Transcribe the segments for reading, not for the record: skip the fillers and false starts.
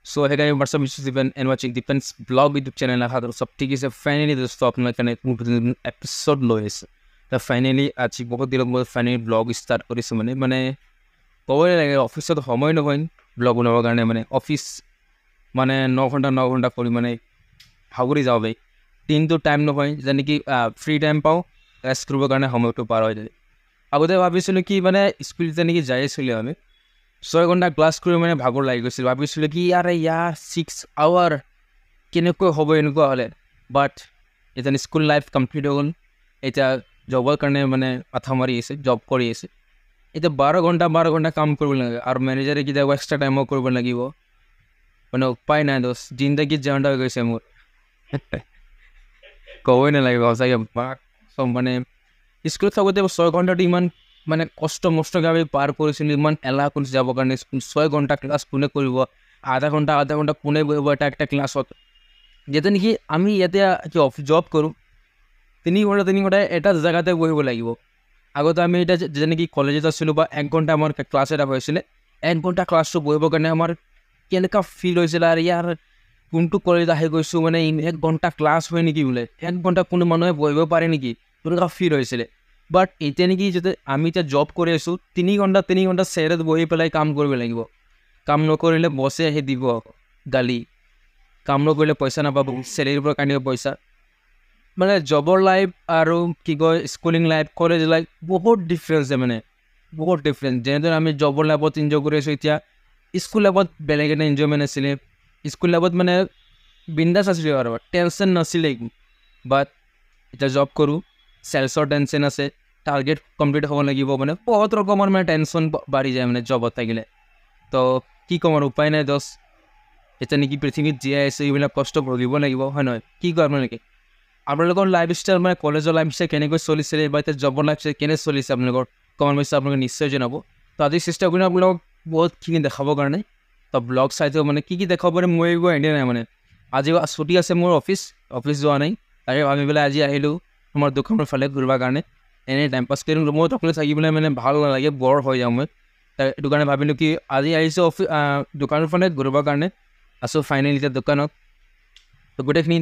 So hey guys, what's up? This is Dipen and watching Dipen's blog YouTube channel. I have सब ठीक है finally दोस्तों अपना कने episode लो है तो finally आज बहुत दिनों बाद finally blog start करी से मने कोई लगे ऑफिस तो समय न होइन blog बनावा करने मने ऑफिस मने 9 घंटा करी मने भागुरी जाओ भाई 3 तो टाइम न होइन जाने कि फ्री टाइम पाओ रेस्ट करबो करने समय तो पार हो जाए আগতে ভাবিছিলো কি মানে স্কুল জানি কি যাইছিলো আমি 6 ঘন্টা ক্লাস কৰি মানে ভাগৰ লাগি গৈছিল ভাবিছিলো কি আৰে ইয়াৰ 6 আৱাৰ কেনেকৈ হ'ব এনেকুৱা হলে বাট এটা স্কুল লাইফ কমপ্লিট হ'ল এটা জবৰ কাৰণে মানে মাথা মাৰি আছে জব কৰি আছে এটা 12 ঘন্টা কাম কৰিব লাগে আৰু ম্যানেজাৰে কি দাও এক্সট্ৰা টাইমও কৰিব লাগিব মানে উপায় নাই দোস জিন্দগী জানডা হৈ গৈছে মোৰ কই না লাগিব সঁচাকে সব মানে স্কুল থাকোঁতে 6 ঘণ্টাটো ইমান মানে কষ্ট মষ্টভাৱে পাৰ কৰিছিল ইমান এলাহ কৰি যাব কাৰণে 6 ঘণ্টা ক্লাছ কোনে কৰিব আধা ঘণ্টা কোনে বহিব একটা ক্লাছত যেতে নেকি আমি ইয়াতে কি অফিস জব কৰোঁ 3 ঘণ্টা এটা জায়গাতে বহিব লাগিব আগতে আমি এটা যেনে কি কলেজত আছিলোঁ বা 1 ঘণ্টা আমাৰ ক্লাছ এটা হৈছিলে 1 ঘণ্টা ক্লাছটো বহিব কাৰণে আমাৰ কেনেকুৱা ফিল হৈছিল আৰু ইয়াৰ কোনটো কলেজ আহি গৈছোঁ মানে 1 ঘণ্টা ক্লাছ হয় নেকি বোলে 1 ঘণ্টা কোনো মানুহে বহিব পাৰে নেকি তেনেকুৱা ফিল হৈছিলে বাট এতিয়া নেকি যদি আমি এতিয়া জব কৰি আছোঁ 3 ঘণ্টা চেয়াৰত বহি পেলাই কাম কৰিব লাগিব কাম নকৰিলে বছে আহি দিব গালি কাম নকৰিলে পইচা নাপাব চেলেৰিৰ পৰা কাটিব পইচা মানে জবৰ লাইফ আৰু কি কয় স্কুলিং লাইফ কলেজ লাইফ বহুত ডিফাৰেঞ্চ মানে বহুত ডিফাৰেঞ্চ যেনেদৰে আমি জবৰ লাইফত এনজয় কৰি আছোঁ এতিয়া স্কুল লাইফত বেলেগ এটা এনজয়মেণ্ট আছিলে স্কুল লাইফত মানে বিন্দাছ আছিলে আৰু টেনশ্যন নাছিলে বাট এতিয়া জব কৰোঁ সেলসৰ টেনশন আছে টাৰ্গেট কমপ্লিট হ'ব লাগিব মানে বহুত ৰকমৰ মানে টেনশন বাঢ়ি যায় মানে জবত থাকিলে তো কি কম আৰু উপায় নাই দোস এটা নেকি পৃথিৱীত জীয়াই আছে এইবিলাক কষ্ট ভুগিব লাগিব হয় নহয় কি কয় আপোনালোকে আপোনালোকৰ লাইফষ্টাইল মানে কলেজৰ লাইফষ্টাইল কেনেকৈ চলিছিলে বা এতিয়া জবৰ লাইফষ্টাইল কেনে চলিছে আপোনালোকৰ কমেণ্ট বক্সত আপোনালোকে নিশ্চয় জনাব তো আজি চেষ্টা কৰিম আপোনালোকক বহুতখিনি দেখাবৰ কাৰণে তো ব্লগ চাইটো মানে কি দেখাব পাৰে মই একো আইডিয়া নাই মানে আজি ছুটি আছে মোৰ অফিচ যোৱা নাই তাকে ভাবি পেলাই আজি আহিলোঁ আমার দোকানের ফালে ঘুরবার কারণে এনে টাইম পাস করি মই তখন থাকিবলে মানে ভালো নালাগে বর হয়ে যাও মই এইটো কাৰণে ভাবিলোঁ কি আজি আহিছোঁ দোকানৰ ফালে ঘুৰবাৰ কাৰণে আছোঁ ফাইনেলি এতিয়া দোকানত তো গোটেইখিনি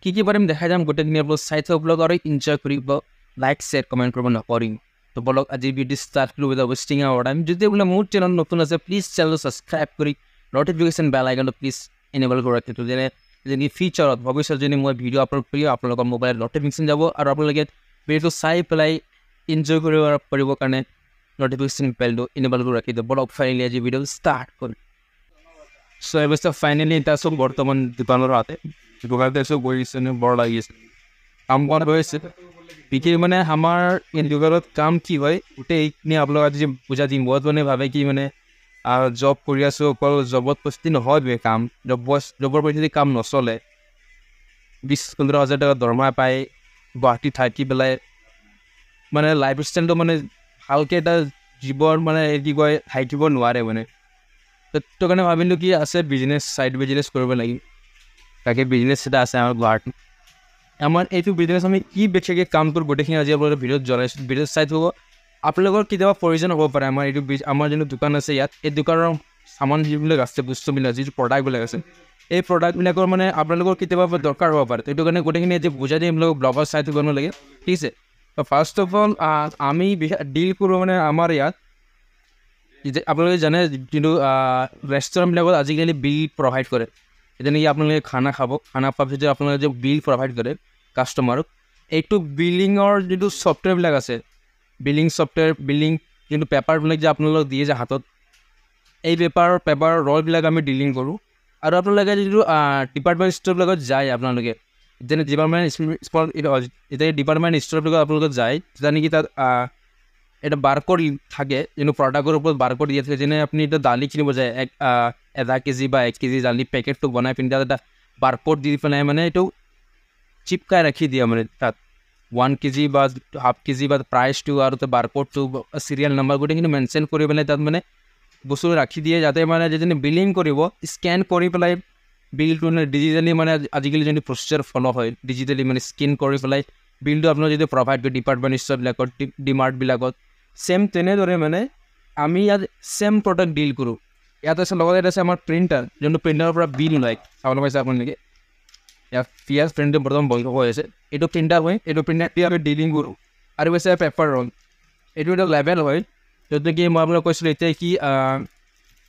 কি পাৰিম দেখাই যাম গোটেইখিনি আপোনালোক চাই থাকক ব্লগ আৰু এনজয় কৰিব লাইক শ্বেয়াৰ কমেণ্ট কৰিব নকৰিম তো বলক আজি ভিডিও ষ্টাৰ্ট কৰিব উইথ ৱেষ্টিং আৱাৰ টাইম যদি বোলে মোৰ চেনেল নতুন আছে প্লিজ চেনেলটো ছাবস্ক্ৰাইব কৰি নটিফিকেশ্যন বেল আইকনটো প্লিজ এনেবল কৰি ৰাখিব যেনে যেনে ফিচাৰত ভৱিষ্যত যদি মই ভিডিঅ' আপলোড কৰি আপোনালোকৰ মোবাইলত নটিফিকেশ্যন যাব আৰু আপোনালোকে ভিডিঅ'টো চাই পেলাই এনজয় কৰিব পাৰিবৰ কাৰণে নটিফিকেশ্যন বেলটো এনেবল কৰি ৰাখি দিব বলক ফাইনেলি আজি ভিডিঅ' ষ্টাৰ্ট কৰিম চ' এই বস্তু ফাইনেলি এতিয়া চব বৰ্তমান দোকানৰ হাতে দোকানতে চব গৈছে বৰ লাগিছে কাম কৰা হৈছে বিকি মানে আমাৰ এই দোকানত কাম কি হয় গোটেই এইখিনি আপোনালোক আজি বুজা দিম বহুত মানে ভাবে কি মানে জব কৰি আছোঁ অকল জবত পৰিস্থিতি নহয় কাম জবৰ পৰিস্থিতি কাম নচলে 20-15 হাজাৰ টকা দৰমহা পায় গুৱাহাটী থাকি পেলাই মানে লাইফ ষ্টাইলটো মানে ভালকৈ এটা জীৱন মানে কি কয় থাকিব নোৱাৰে মানে সেইটো কাৰণে ভাবিলোঁ কি আছে বিজনেছ চাইড বিজনেছ কৰিব লাগিব তাকে বিজনেছ এটা আছে আমাৰ গুৱাহাটী আমাৰ এইটো বিজনেছ আমি কি বেছিকৈ কাম কৰোঁ গোটেইখিনি আজি আপোনালোকৰ ভিডিঅ'ত জনাইছোঁ ভিডিঅ'ত চাই থ'ব আপোনালোকৰ কেতিয়াবা প্ৰয়োজন হ'ব পাৰে আমাৰ এইটো আমাৰ যোনটো দোকান আছে ইয়াত এই দোকানৰ সামান যিবিলাক আছে বস্তুবিলাক যিটো প্ৰডাক্টবিলাক আছে এই প্ৰডাক্টবিলাকৰ মানে আপোনালোকৰ কেতিয়াবা দৰকাৰ হ'ব পাৰে সেইটো কাৰণে গোটেইখিনি আজি বুজাই দিম আপোনালোকক ব্লগত চাই থ'ব লাগে ঠিক আছে ফাৰ্ষ্ট অফ অল আমি ডিল কৰোঁ মানে আমাৰ ইয়াত আপোনালোকে জানে কিন্তু ৰেষ্টুৰেণ্টবিলাকত আজিকালি বিল প্ৰভাইড কৰে যেনেকৈ আপোনালোকে খানা খাব খানা খোৱাৰ পিছত আপোনালোকে যে বিল প্ৰভাইড কৰে কাষ্টমাৰক এইটো বিলিঙৰ যিটো ছফ্টৱেৰবিলাক আছে বিলিং ছফ্টৱেৰ বিলিং কিন্তু পেপাৰবিলাক যে আপোনালোকক দিয়ে যে হাতত এই পেপাৰ ৰলবিলাক আমি ডিলিং কৰোঁ আৰু আপোনালোকে যিটো ডিপাৰ্টমেণ্ট ষ্ট'ৰবিলাকত যায় আপোনালোকে যেনে এতিয়া ডিপাৰ্টমেণ্ট ষ্ট'ৰবিলাকত আপোনালোকে যায় তেতিয়া নেকি তাত এটা বাৰক'ড থাকে যোনটো প্ৰডাক্টৰ ওপৰত বাৰক'ড দিয়া থাকে যেনে আপুনি এতিয়া দালি কিনিব যায় আধা কেজি বা 1 কেজি দালি পেকেটটো বনাই পিনি তাত এটা বাৰক'ড দি পেলাই মানে এইটো চিপকাই ৰাখি দিয়ে মানে তাত 1 কেজি বা হাফ কেজি বা প্ৰাইচটো আৰু তাৰ বাৰক'ডটো চিৰিয়েল নাম্বাৰ গোটেইখিনি মেনশ্যন কৰি পেলাই তাত মানে বস্তুটো ৰাখি দিয়ে যাতে মানে যিজনে বিলিং কৰিব স্কেন কৰি পেলাই বিলটো মানে ডিজিটেলি মানে আজিকালি যোনটো প্ৰচেছৰ ফ'ল' হয় ডিজিটেলি মানে স্কেন কৰি পেলাই বিলটো আপোনাৰ যদি প্ৰভাইড কৰে ডিপাৰ্টমেণ্ট ষ্ট'ৰবিলাকত ডিমাৰ্টবিলাকত ছেম তেনেদৰে মানে আমি ইয়াত ছেম প্ৰডাক্ট ডিল কৰোঁ ইয়াত আছে লগতে এটা আছে আমাৰ প্ৰিণ্টাৰ, যোনটো প্ৰিণ্টাৰৰ পৰা বিল ওলায়, চাবলৈ পাইছে আপোনালোকে। ইয়াত পিয়াজ প্ৰিণ্টাৰ বৰ্তমান বন্ধ হৈ আছে। এইটো প্ৰিণ্টাৰ হয়, এইটো প্ৰিণ্টাৰ দি আমি ডিলিং কৰোঁ। আৰু আছে পেপাৰ ৰল, এইটো এটা লেবেল হয়, য'ত নেকি মই আপোনালোক কৈছিলোঁ এতিয়া কি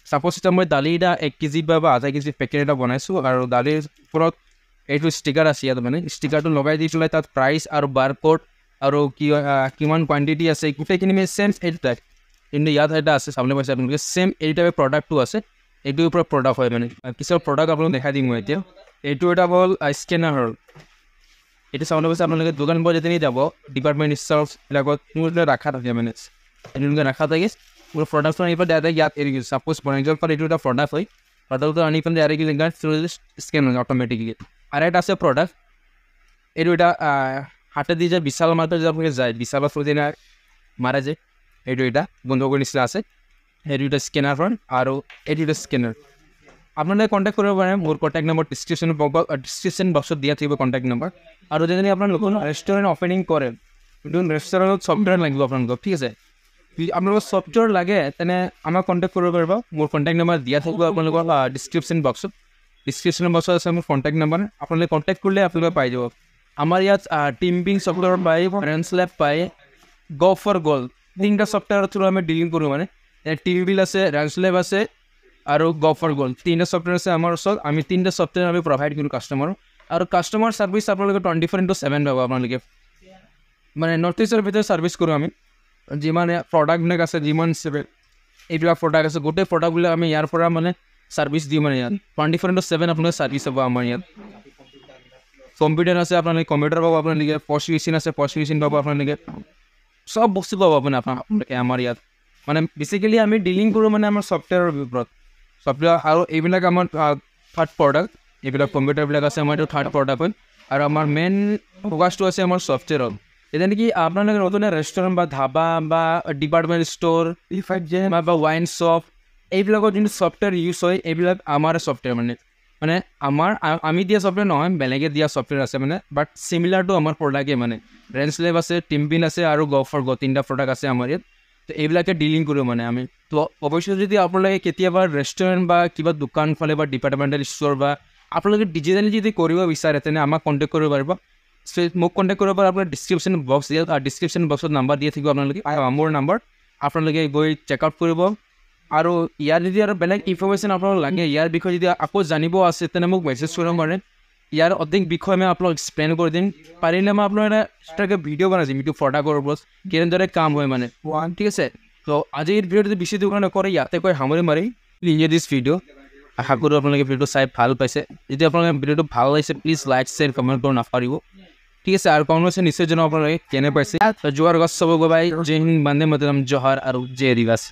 ছাপ'জ এতিয়া মই দালি এটা 1 কেজি বা আধা কেজি পেকেট এটা বনাইছোঁ, আৰু দালিৰ ওপৰত এইটো ষ্টিকাৰ আছে ইয়াত, মানে ষ্টিকাৰটো লগাই দি পেলাই তাত প্ৰাইচ আৰু বাৰক'ড আৰু কিমান কোৱান্টিটি আছে গোটেইখিনি মানে চেম এইটো টাইপ। কিন্তু ইয়াত এটা আছে চাবলৈ পাইছে আপোনালোকে, চেম এই টাইপৰ প্ৰডাক্টটো আছে, এইটোৰ ওপৰত প্ৰডাক্ট হয় মানে। কিছুমান প্ৰডাক্ট আপোনালোক দেখাই দিম মই এতিয়া। এইটো এটা হ'ল স্কেনাৰ হ'ল, এইটো চাবলৈ পাইছে আপোনালোকে দোকানবোৰ যেতিয়া যাব ডিপাৰ্টমেণ্ট ষ্ট'ৰবিলাকত ৰাখা থাকে মানে, এনেকৈ ৰাখা থাকে। মোৰ প্ৰডাক্টটো আনি পেলাই ডাইৰেক্ট ইয়াত এৰি গৈছে। ছাপ'জ বনাইজৰ পৰা এইটো এটা প্ৰডাক্ট হয়, প্ৰডাক্টটো আনি পেলাই ডাইৰেক্ট স্কেন হয় অট'মেটিকলি। আৰু এটা আছে প্ৰডাক্ট, এইটো এটা হাতে দি যে বিশাল মাৰ্কেট যে আপোনালোকে যায়, বিশালৰ থ্ৰু যেনে মাৰে যে, এইটো এটা বন্ধুকৰ নিচিনা আছে। সেইটো এটা স্কেনাৰ হয়, আৰু এইটো এটা স্কেনাৰ। আপোনালোকে কণ্টেক্ট কৰিব পাৰে, মোৰ কণ্টেক্ট নম্বৰ ডিছক্ৰিপশ্যন বক্সত দিয়া থাকিব কণ্টেক্ট নম্বৰ। আৰু যদি আপোনালোকে ৰেষ্টুৰেণ্ট অপেনিং কৰে, কিন্তু ৰেষ্টুৰেণ্টত ছফ্টৱেৰ লাগিব আপোনালোকক, ঠিক আছে। আপোনালোকৰ ছফ্টৱেৰ লাগে তেনে আমাক কণ্টেক্ট কৰিব পাৰিব। মোৰ কণ্টেক্ট নম্বৰ দিয়া থাকিব আপোনালোকৰ ডিছক্ৰিপশ্যন বক্সত আছে মোৰ কণ্টেক্ট নম্বৰ। আপোনালোকে কণ্টেক্ট কৰিলে আপোনালোকে পাই যাব। আমাৰ ইয়াত টিম্পিং ছফ্টৱেৰ পায়, ৰেঞ্চলেব পায়, গ ফৰ গ'ল্ড, 3টা ছফ্টৱেৰৰ থ্ৰু আমি ডিলিং কৰোঁ মানে। টিমবিল আছে, ৰেঞ্চলেব আছে আৰু গ ফৰ গ'ল্ড, 3টা ছফ্টৱেৰ আছে আমাৰ ওচৰত। আমি 3টা ছফ্টৱেৰ আমি প্ৰভাইড কৰোঁ কাষ্টমাৰক। আৰু কাষ্টমাৰ ছাৰ্ভিচ আপোনালোকে 24/7 পাব আপোনালোকে। মানে নৰ্থ ইষ্টৰ ভিতৰত ছাৰ্ভিচ কৰোঁ আমি। যিমান প্ৰডাক্টবিলাক আছে, যিমান এইবিলাক প্ৰডাক্ট আছে, গোটেই প্ৰডাক্টবিলাক আমি ইয়াৰ পৰা মানে ছাৰ্ভিচ দিওঁ মানে। ইয়াত 24/7 আপোনালোকে ছাৰ্ভিচ হ'ব আমাৰ ইয়াত। কম্পিউটাৰ আছে, আপোনালোকে কম্পিউটাৰ পাব, আপোনালোকে পষ্ট মেচিন আছে, পষ্ট মেচিন পাব আপোনালোকে, চব বস্তু পাব আপোনালোকে আমাৰ ইয়াত। মানে বেচিকেলি আমি ডিলিং কৰোঁ মানে আমাৰ ছফ্টৱেৰৰ ওপৰত। ছফ্টৱেৰ আৰু এইবিলাক আমাৰ থাৰ্ড প্ৰডাক্ট, এইবিলাক কম্পিউটাৰবিলাক আছে আমাৰ এইটো থাৰ্ড প্ৰডাক্ট হয়। আৰু আমাৰ মেইন ফ'কাছটো আছে আমাৰ ছফ্টৱেৰত। এতিয়া নেকি আপোনালোকে নতুন ৰেষ্টুৰেণ্ট বা ধাবা বা ডিপাৰ্টমেণ্ট ষ্ট'ৰ বা ৱাইন শ্বপ, এইবিলাকত যোনটো ছফ্টৱেৰ ইউজ হয়, এইবিলাক আমাৰ ছফ্টৱেৰ মানে। মানে আমি দিয়া ছফ্টৱেৰ নহয়, বেলেগে দিয়া ছফ্টৱেৰ আছে মানে, বাট চিমিলাৰ টু আমাৰ প্ৰডাক্টে মানে। ৰেঞ্চলেব আছে, টিম্পিন আছে আৰু গ ফৰ গ, 3টা প্ৰডাক্ট আছে আমাৰ ইয়াত। তো এইবিলাকে ডিলিং কৰোঁ মানে আমি। তো অৱশ্যে যদি আপোনালোকে কেতিয়াবা ৰেষ্টুৰেণ্ট বা কিবা দোকান ফালে বা ডিপাৰ্টমেণ্টেল ষ্ট'ৰ বা আপোনালোকে ডিজিটেলি যদি কৰিব বিচাৰে তেনে আমাক কণ্টেক্ট কৰিব পাৰিব। মোক কণ্টেক্ট কৰিব পাৰে আপোনাৰ ডিছক্ৰিপশ্যন বক্স দিয়ক, আৰু ডিছক্ৰিপশ্যন বক্সত নাম্বাৰ দিয়া থাকিব আপোনালোকে, মোৰ নাম্বাৰ। আপোনালোকে গৈ চেকআউট কৰিব। আৰু ইয়াৰ যদি আৰু বেলেগ ইনফৰ্মেশ্যন আপোনালোক লাগে, ইয়াৰ বিষয়ে যদি আকৌ জানিব আছে তেনে মোক মেছেজ কৰিব পাৰে। ইয়াৰ অধিক বিষয়ে মই আপোনালোক এক্সপ্লেইন কৰি দিম। পাৰিলে মই আপোনাৰ এটা ভিডিঅ' বনাই দিম, এইটো প্ৰডাক্টৰ ওপৰত কেনেদৰে কাম হয় মানে, ঠিক আছে। তো আজিৰ ভিডিঅ'টো যদি বেছি দোকান নকৰে, ইয়াতে কৈ সামৰি মাৰি ইয়ে দিছ ভিডিঅ'। আশা কৰোঁ আপোনালোকে ভিডিঅ'টো চাই ভাল পাইছে। যদি আপোনালোকে ভিডিঅ'টো ভাল লাগিছে, প্লিজ লাইক শ্বেয়াৰ কমেণ্ট কৰিব নাপাহৰিব, ঠিক আছে। আৰু কমেণ্ট নিশ্চয় জনাব আপোনালোকে কেনে পাইছে। যোৱাৰ গছ চব গবাই, জয় হিন্দ, বন্দে মাতৰম, জোহাৰ আৰু জয় আদিবাসী।